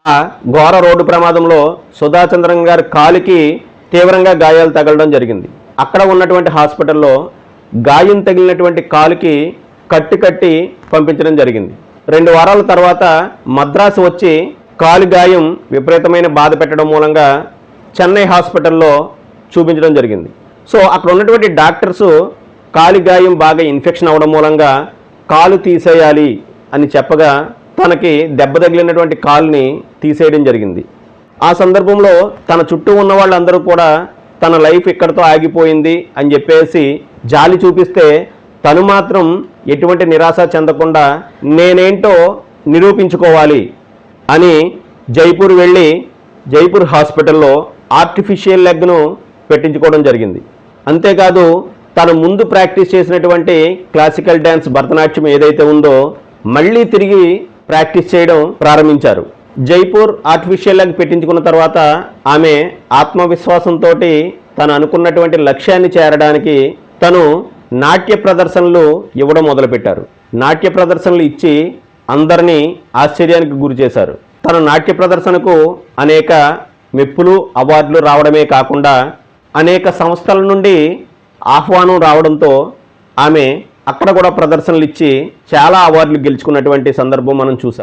ఆ ఘోర రోడ్డు ప్రమాదంలో సుధాచంద్రన్ గారి కాలికి తీవ్రంగా గాయాలు తగలడం జరిగింది. అక్కడ ఉన్నటువంటి హాస్పిటల్లో గాయం తగిలినటువంటి కాలుకి కట్టి పంపించడం జరిగింది. 2 వారాల తర్వాత మద్రాసు వచ్చి కాలు గాయం విపరీతమైన బాధ పెట్టడం మూలంగా చెన్నై హాస్పిటల్లో చూపించడం జరిగింది. సో అక్కడ ఉన్నటువంటి డాక్టర్సు కాలు గాయం బాగా ఇన్ఫెక్షన్ అవ్వడం మూలంగా కాలు తీసేయాలి అని చెప్పగా తనకి దెబ్బ తగిలినటువంటి కాలుని తీసేయడం జరిగింది. ఆ సందర్భంలో తన చుట్టూ ఉన్న వాళ్ళందరూ కూడా తన లైఫ్ ఇక్కడితో ఆగిపోయింది అని చెప్పేసి జాలి చూపిస్తే తను మాత్రం ఎటువంటి నిరాశ చెందకుండా నేనేంటో నిరూపించుకోవాలి అని జైపూర్ వెళ్ళి జైపూర్ హాస్పిటల్లో ఆర్టిఫిషియల్ లెగ్ను పెట్టించుకోవడం జరిగింది. అంతేకాదు తను ముందు ప్రాక్టీస్ చేసినటువంటి క్లాసికల్ డ్యాన్స్ భరతనాట్యం ఏదైతే ఉందో మళ్ళీ తిరిగి ప్రాక్టీస్ చేయడం ప్రారంభించారు. జైపూర్ ఆర్టిఫిషియల్ లెగ్ పెట్టించుకున్న తర్వాత ఆమె ఆత్మవిశ్వాసంతో తను అనుకున్నటువంటి లక్ష్యాన్ని చేరడానికి తను నాట్య ప్రదర్శనలు ఇవ్వడం మొదలుపెట్టారు. నాట్య ప్రదర్శనలు ఇచ్చి అందరినీ ఆశ్చర్యానికి గురి చేశారు. తన నాట్య ప్రదర్శనకు అనేక మెప్పులు అవార్డులు రావడమే కాకుండా అనేక సంస్థల నుండి ఆహ్వానం రావడంతో ఆమె అక్కడ కూడా ప్రదర్శనలు ఇచ్చి చాలా అవార్డులు గెలుచుకున్నటువంటి సందర్భం మనం చూసాం.